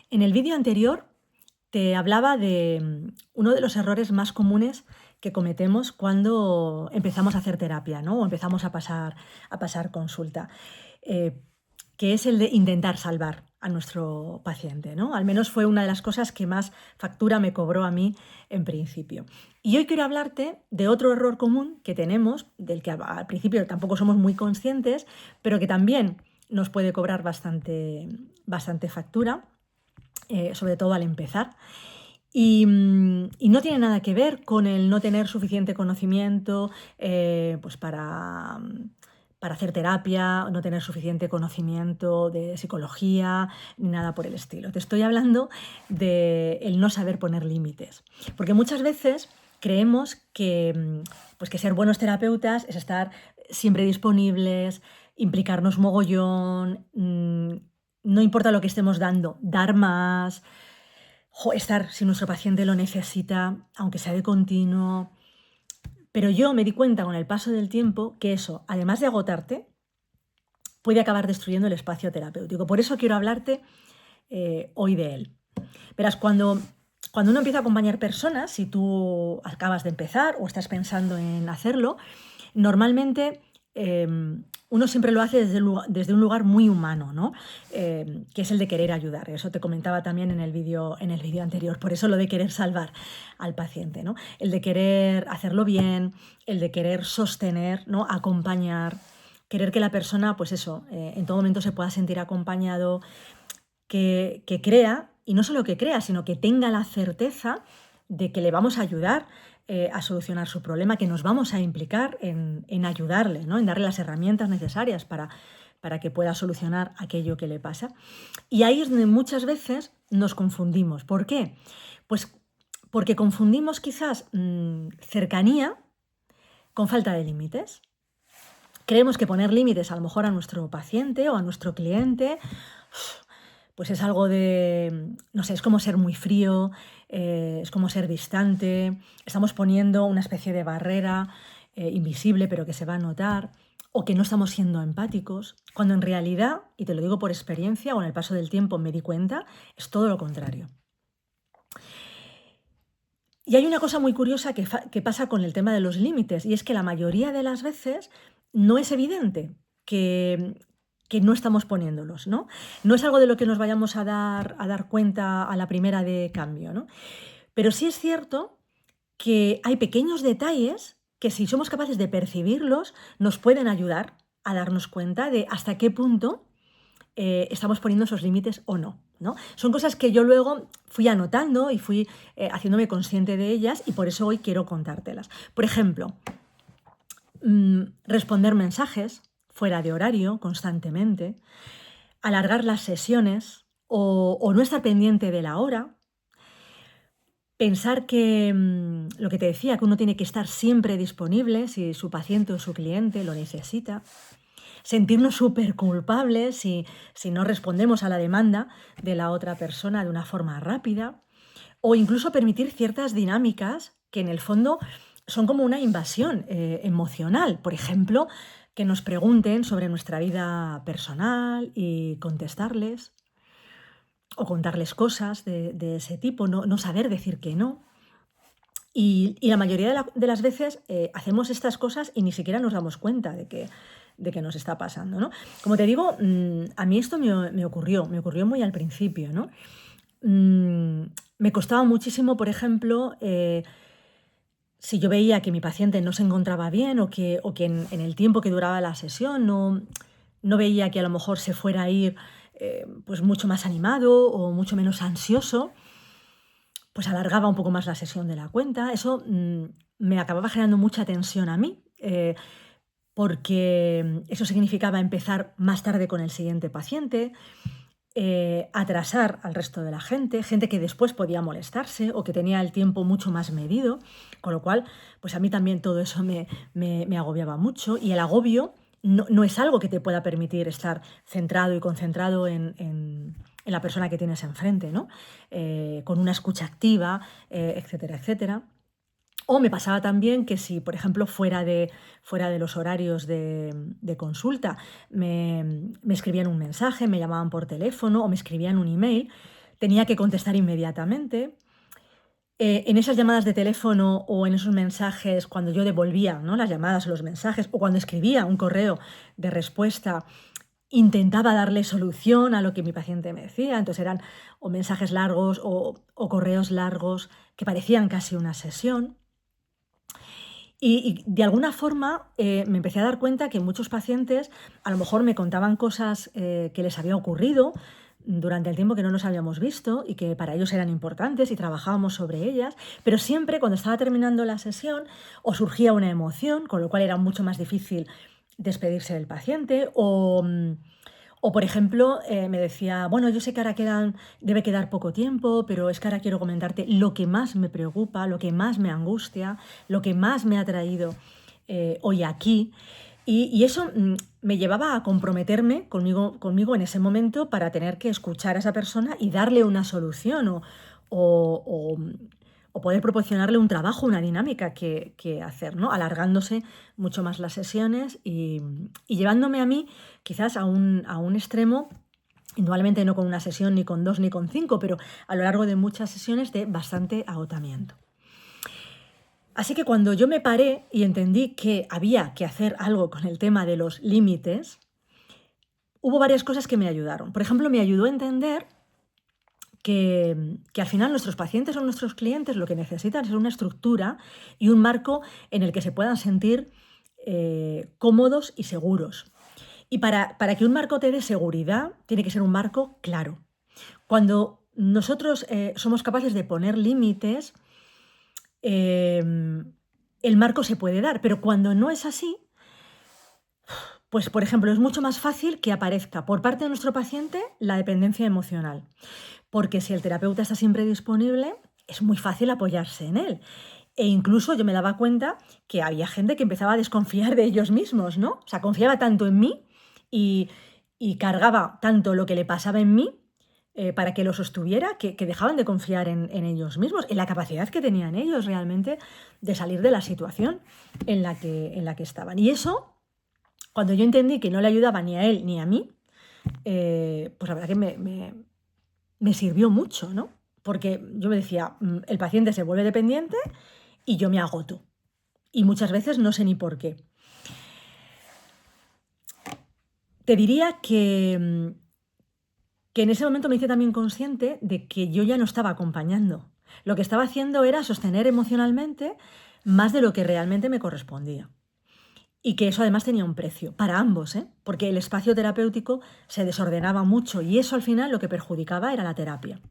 En el vídeo anterior te hablaba de uno de los errores más comunes que cometemos cuando empezamos a hacer terapia, ¿no? O empezamos a pasar consulta, eh, que es el de intentar salvar a nuestro paciente, ¿no? Al menos fue una de las cosas que más factura me cobró a mí en principio. Y hoy quiero hablarte de otro error común que tenemos, del que al principio tampoco somos muy conscientes, pero que también nos puede cobrar bastante factura, sobre todo al empezar. Y no tiene nada que ver con el no tener suficiente conocimiento pues para hacer terapia, no tener suficiente conocimiento de psicología, ni nada por el estilo. Te estoy hablando de el no saber poner límites. Porque muchas veces creemos pues que ser buenos terapeutas es estar siempre disponibles, implicarnos mogollón, no importa lo que estemos dando, dar más, estar si nuestro paciente lo necesita, aunque sea de continuo. Pero yo me di cuenta con el paso del tiempo que eso, además de agotarte, puede acabar destruyendo el espacio terapéutico. Por eso quiero hablarte hoy de él. Verás, cuando uno empieza a acompañar personas, si tú acabas de empezar o estás pensando en hacerlo, normalmente uno siempre lo hace desde un lugar muy humano, ¿no? Que es el de querer ayudar. Eso te comentaba también en el vídeo anterior. Por eso lo de querer salvar al paciente, ¿no? El de querer hacerlo bien, el de querer sostener, ¿no? Acompañar, querer que la persona, pues eso, en todo momento se pueda sentir acompañado, que crea, y no solo que crea, sino que tenga la certeza de que le vamos a ayudar a solucionar su problema, que nos vamos a implicar en ayudarle, ¿no? En darle las herramientas necesarias para que pueda solucionar aquello que le pasa. Y ahí es donde muchas veces nos confundimos. ¿Por qué? Pues porque confundimos quizás cercanía con falta de límites. Creemos que poner límites a lo mejor a nuestro paciente o a nuestro cliente pues es algo de, no sé, es como ser muy frío, es como ser distante, estamos poniendo una especie de barrera invisible pero que se va a notar, o que no estamos siendo empáticos, cuando en realidad, y te lo digo por experiencia o en el paso del tiempo me di cuenta, es todo lo contrario. Y hay una cosa muy curiosa que pasa con el tema de los límites, y es que la mayoría de las veces no es evidente que no estamos poniéndolos, ¿no? No es algo de lo que nos vayamos a dar cuenta a la primera de cambio, ¿no? Pero sí es cierto que hay pequeños detalles que, si somos capaces de percibirlos, nos pueden ayudar a darnos cuenta de hasta qué punto estamos poniendo esos límites o no, ¿no? Son cosas que yo luego fui anotando y fui haciéndome consciente de ellas, y por eso hoy quiero contártelas. Por ejemplo, responder mensajes fuera de horario constantemente, alargar las sesiones o no estar pendiente de la hora, pensar que lo que te decía, que uno tiene que estar siempre disponible si su paciente o su cliente lo necesita, sentirnos súper culpables si no respondemos a la demanda de la otra persona de una forma rápida, o incluso permitir ciertas dinámicas que en el fondo son como una invasión emocional. Por ejemplo, que nos pregunten sobre nuestra vida personal y contestarles, o contarles cosas de ese tipo, no saber decir que no. Y la mayoría de las veces hacemos estas cosas y ni siquiera nos damos cuenta de que nos está pasando, ¿no? Como te digo, a mí esto me ocurrió muy al principio, ¿no? Me costaba muchísimo, por ejemplo, si yo veía que mi paciente no se encontraba bien, o que en el tiempo que duraba la sesión no veía que a lo mejor se fuera a ir pues mucho más animado o mucho menos ansioso, pues alargaba un poco más la sesión de la cuenta. Eso me acababa generando mucha tensión a mí, porque eso significaba empezar más tarde con el siguiente paciente, atrasar al resto de la gente que después podía molestarse o que tenía el tiempo mucho más medido, con lo cual, pues a mí también todo eso me agobiaba mucho, y el agobio no es algo que te pueda permitir estar centrado y concentrado en la persona que tienes enfrente, ¿no? Con una escucha activa, etcétera, etcétera. O me pasaba también que si, por ejemplo, fuera de los horarios de consulta, me escribían un mensaje, me llamaban por teléfono o me escribían un email, tenía que contestar inmediatamente. En esas llamadas de teléfono o en esos mensajes, cuando yo devolvía, ¿no?, las llamadas o los mensajes, o cuando escribía un correo de respuesta, intentaba darle solución a lo que mi paciente me decía. Entonces eran o mensajes largos o correos largos que parecían casi una sesión. Y de alguna forma me empecé a dar cuenta que muchos pacientes a lo mejor me contaban cosas que les había ocurrido durante el tiempo que no nos habíamos visto y que para ellos eran importantes y trabajábamos sobre ellas, pero siempre cuando estaba terminando la sesión o surgía una emoción, con lo cual era mucho más difícil despedirse del paciente o por ejemplo, me decía, bueno, yo sé que ahora debe quedar poco tiempo, pero es que ahora quiero comentarte lo que más me preocupa, lo que más me angustia, lo que más me ha traído hoy aquí. Y eso me llevaba a comprometerme conmigo en ese momento para tener que escuchar a esa persona y darle una solución o- o- o poder proporcionarle un trabajo, una dinámica que hacer, ¿no? Alargándose mucho más las sesiones y llevándome a mí quizás a un extremo, indudablemente no con una sesión, ni con dos, ni con cinco, pero a lo largo de muchas sesiones de bastante agotamiento. Así que cuando yo me paré y entendí que había que hacer algo con el tema de los límites, hubo varias cosas que me ayudaron. Por ejemplo, me ayudó a entender que al final nuestros pacientes o nuestros clientes lo que necesitan es una estructura y un marco en el que se puedan sentir cómodos y seguros. Y para que un marco te dé seguridad, tiene que ser un marco claro. Cuando nosotros somos capaces de poner límites, el marco se puede dar, pero cuando no es así, pues por ejemplo, es mucho más fácil que aparezca por parte de nuestro paciente la dependencia emocional, porque si el terapeuta está siempre disponible, es muy fácil apoyarse en él. E incluso yo me daba cuenta que había gente que empezaba a desconfiar de ellos mismos, ¿no? O sea, confiaba tanto en mí y, y cargaba tanto lo que le pasaba en mí para que lo sostuviera, que dejaban de confiar en ellos mismos, en la capacidad que tenían ellos realmente de salir de la situación en la que estaban. Y eso, cuando yo entendí que no le ayudaba ni a él ni a mí, pues la verdad que me sirvió mucho, ¿no? Porque yo me decía, el paciente se vuelve dependiente y yo me agoto. Y muchas veces no sé ni por qué. Te diría que en ese momento me hice también consciente de que yo ya no estaba acompañando. Lo que estaba haciendo era sostener emocionalmente más de lo que realmente me correspondía. Y que eso además tenía un precio para ambos, ¿eh? Porque el espacio terapéutico se desordenaba mucho y eso al final lo que perjudicaba era la terapia.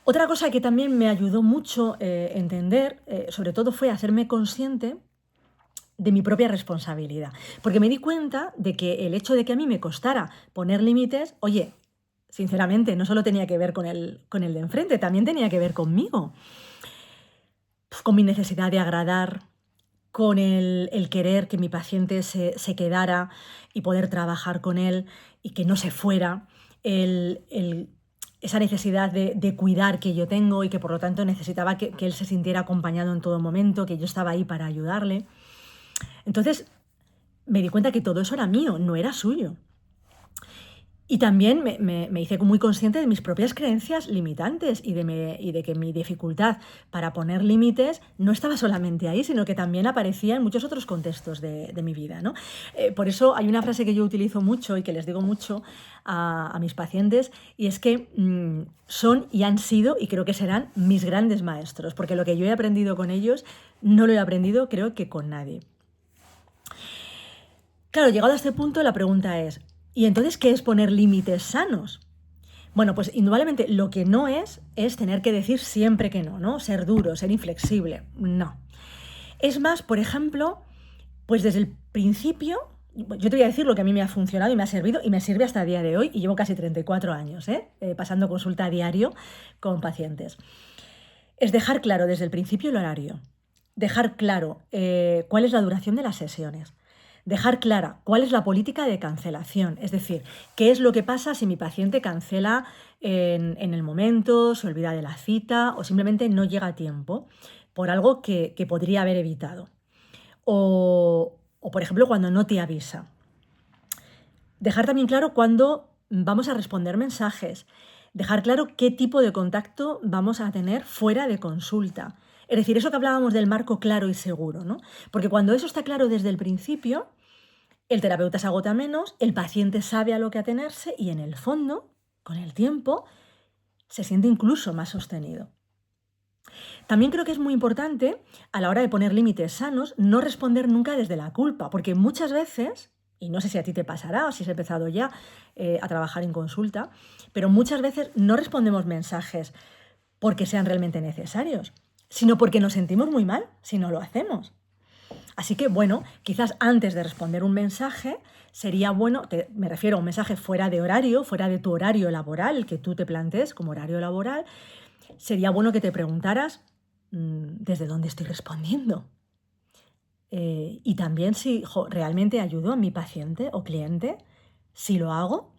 Otra cosa que también me ayudó mucho entender, sobre todo, fue hacerme consciente de mi propia responsabilidad. Porque me di cuenta de que el hecho de que a mí me costara poner límites, oye, sinceramente, no solo tenía que ver con el de enfrente, también tenía que ver conmigo, con mi necesidad de agradar, con el querer que mi paciente se quedara y poder trabajar con él y que no se fuera, esa necesidad de cuidar que yo tengo y que por lo tanto necesitaba que él se sintiera acompañado en todo momento, que yo estaba ahí para ayudarle. Entonces me di cuenta que todo eso era mío, no era suyo. Y también me hice muy consciente de mis propias creencias limitantes y de que mi dificultad para poner límites no estaba solamente ahí, sino que también aparecía en muchos otros contextos de mi vida, ¿no? Por eso hay una frase que yo utilizo mucho y que les digo mucho a mis pacientes, y es que son y han sido, y creo que serán, mis grandes maestros, porque lo que yo he aprendido con ellos no lo he aprendido, creo, que con nadie. Claro, llegado a este punto, la pregunta es, ¿y entonces qué es poner límites sanos? Bueno, pues indudablemente lo que no es tener que decir siempre que no, ¿no? Ser duro, ser inflexible. No. Es más, por ejemplo, pues desde el principio, yo te voy a decir lo que a mí me ha funcionado y me ha servido y me sirve hasta el día de hoy, y llevo casi 34 años, pasando consulta a diario con pacientes. Es dejar claro desde el principio el horario, dejar claro cuál es la duración de las sesiones, dejar clara cuál es la política de cancelación, es decir, qué es lo que pasa si mi paciente cancela en el momento, se olvida de la cita o simplemente no llega a tiempo por algo que podría haber evitado. O, por ejemplo, cuando no te avisa. Dejar también claro cuándo vamos a responder mensajes. Dejar claro qué tipo de contacto vamos a tener fuera de consulta. Es decir, eso que hablábamos del marco claro y seguro, ¿no? Porque cuando eso está claro desde el principio, el terapeuta se agota menos, el paciente sabe a lo que atenerse y en el fondo, con el tiempo, se siente incluso más sostenido. También creo que es muy importante, a la hora de poner límites sanos, no responder nunca desde la culpa, porque muchas veces, y no sé si a ti te pasará o si has empezado ya a trabajar en consulta, pero muchas veces no respondemos mensajes porque sean realmente necesarios, sino porque nos sentimos muy mal si no lo hacemos. Así que, bueno, quizás antes de responder un mensaje, sería bueno, me refiero a un mensaje fuera de horario, fuera de tu horario laboral, el que tú te plantees como horario laboral, sería bueno que te preguntaras desde dónde estoy respondiendo. Y también si realmente ayudo a mi paciente o cliente, si lo hago,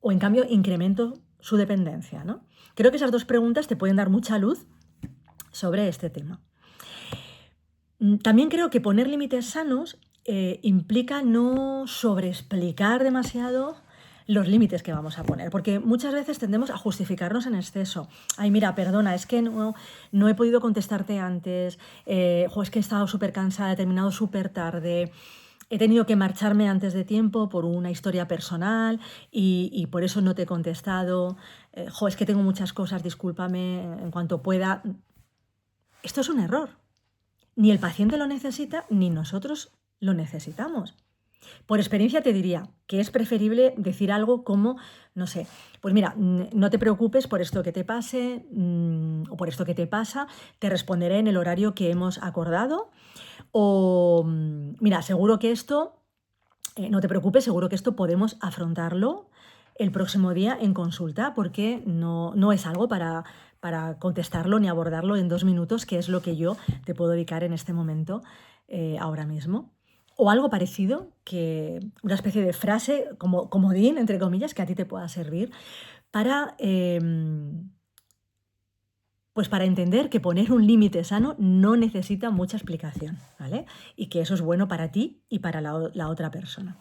o en cambio incremento su dependencia, ¿no? Creo que esas dos preguntas te pueden dar mucha luz sobre este tema. También creo que poner límites sanos implica no sobreexplicar demasiado los límites que vamos a poner, porque muchas veces tendemos a justificarnos en exceso. Ay, mira, perdona, es que no he podido contestarte antes, es que he estado súper cansada, he terminado súper tarde, he tenido que marcharme antes de tiempo por una historia personal y por eso no te he contestado, es que tengo muchas cosas, discúlpame en cuanto pueda. Esto es un error. Ni el paciente lo necesita, ni nosotros lo necesitamos. Por experiencia te diría que es preferible decir algo como, no sé, pues mira, no te preocupes por esto que te pase o por esto que te pasa, te responderé en el horario que hemos acordado o mira, seguro que esto, no te preocupes, seguro que esto podemos afrontarlo el próximo día en consulta porque no es algo para contestarlo ni abordarlo en 2 minutos, que es lo que yo te puedo dedicar en este momento, ahora mismo. O algo parecido, que una especie de frase, como comodín, entre comillas, que a ti te pueda servir para, pues para entender que poner un límite sano no necesita mucha explicación, ¿vale? Y que eso es bueno para ti y para la otra persona.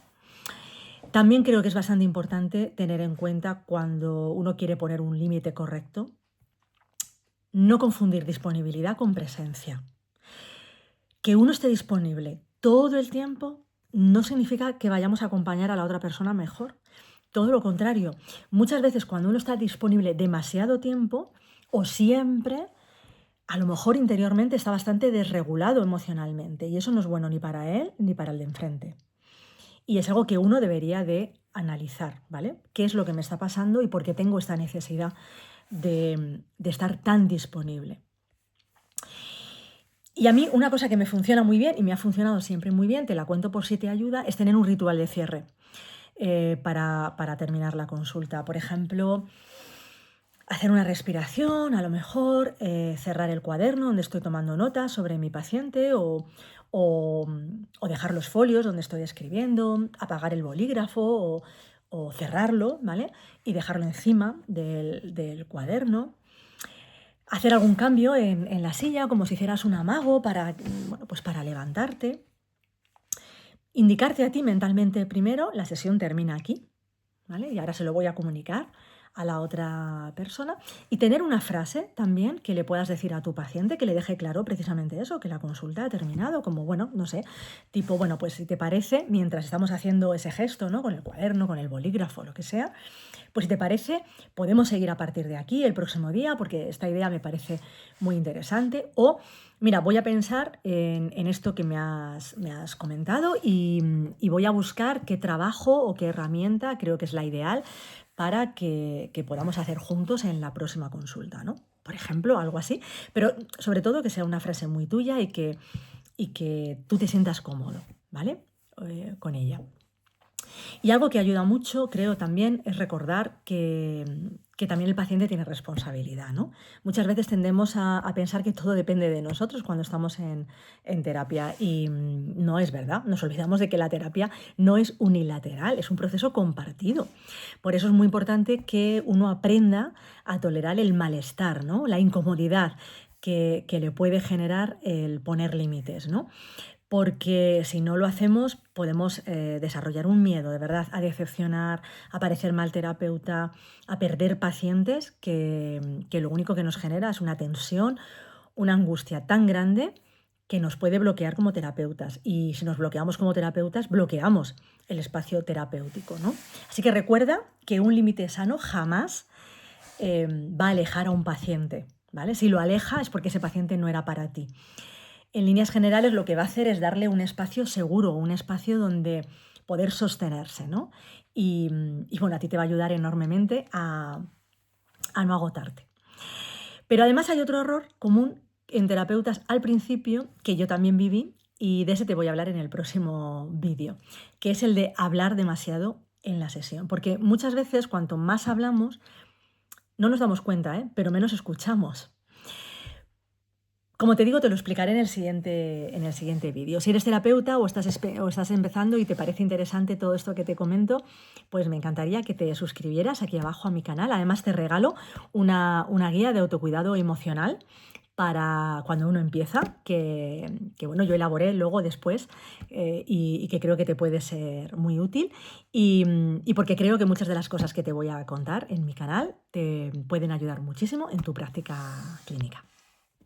También creo que es bastante importante tener en cuenta cuando uno quiere poner un límite correcto, no confundir disponibilidad con presencia. Que uno esté disponible todo el tiempo no significa que vayamos a acompañar a la otra persona mejor. Todo lo contrario. Muchas veces cuando uno está disponible demasiado tiempo o siempre, a lo mejor interiormente está bastante desregulado emocionalmente y eso no es bueno ni para él ni para el de enfrente. Y es algo que uno debería de analizar, ¿vale? ¿Qué es lo que me está pasando y por qué tengo esta necesidad de estar tan disponible? Y a mí una cosa que me funciona muy bien y me ha funcionado siempre muy bien, te la cuento por si te ayuda, es tener un ritual de cierre para terminar la consulta. Por ejemplo, hacer una respiración, a lo mejor cerrar el cuaderno donde estoy tomando notas sobre mi paciente o dejar los folios donde estoy escribiendo, apagar el bolígrafo o cerrarlo, ¿vale? Y dejarlo encima del cuaderno. Hacer algún cambio en la silla, como si hicieras un amago para, bueno, pues para levantarte. Indicarte a ti mentalmente primero, la sesión termina aquí, ¿vale? Y ahora se lo voy a comunicar a la otra persona. Y tener una frase también que le puedas decir a tu paciente que le deje claro precisamente eso, que la consulta ha terminado, como, bueno, no sé, tipo, bueno, pues si te parece, mientras estamos haciendo ese gesto, ¿no? Con el cuaderno, con el bolígrafo, lo que sea, pues si te parece, podemos seguir a partir de aquí el próximo día, porque esta idea me parece muy interesante. O, mira, voy a pensar en esto que me has comentado y voy a buscar qué trabajo o qué herramienta creo que es la ideal para que podamos hacer juntos en la próxima consulta, ¿no? Por ejemplo, algo así. Pero sobre todo que sea una frase muy tuya y que tú te sientas cómodo, ¿vale? Con ella. Y algo que ayuda mucho, creo también, es recordar que también el paciente tiene responsabilidad, ¿no? Muchas veces tendemos a pensar que todo depende de nosotros cuando estamos en terapia y no es verdad. Nos olvidamos de que la terapia no es unilateral, es un proceso compartido. Por eso es muy importante que uno aprenda a tolerar el malestar, ¿no? La incomodidad que le puede generar el poner límites, ¿no? porque si no lo hacemos podemos desarrollar un miedo, de verdad, a decepcionar, a parecer mal terapeuta, a perder pacientes, que lo único que nos genera es una tensión, una angustia tan grande que nos puede bloquear como terapeutas. Y si nos bloqueamos como terapeutas, bloqueamos el espacio terapéutico, ¿no? Así que recuerda que un límite sano jamás va a alejar a un paciente, ¿vale? Si lo aleja es porque ese paciente no era para ti. En líneas generales lo que va a hacer es darle un espacio seguro, un espacio donde poder sostenerse, ¿no? Y bueno, a ti te va a ayudar enormemente a no agotarte. Pero además hay otro error común en terapeutas al principio que yo también viví y de ese te voy a hablar en el próximo vídeo, que es el de hablar demasiado en la sesión. Porque muchas veces cuanto más hablamos, no nos damos cuenta, pero menos escuchamos. Como te digo, te lo explicaré en el siguiente vídeo. Si eres terapeuta o estás empezando y te parece interesante todo esto que te comento, pues me encantaría que te suscribieras aquí abajo a mi canal. Además, te regalo una guía de autocuidado emocional para cuando uno empieza, que bueno, yo elaboré luego después y que creo que te puede ser muy útil y porque creo que muchas de las cosas que te voy a contar en mi canal te pueden ayudar muchísimo en tu práctica clínica.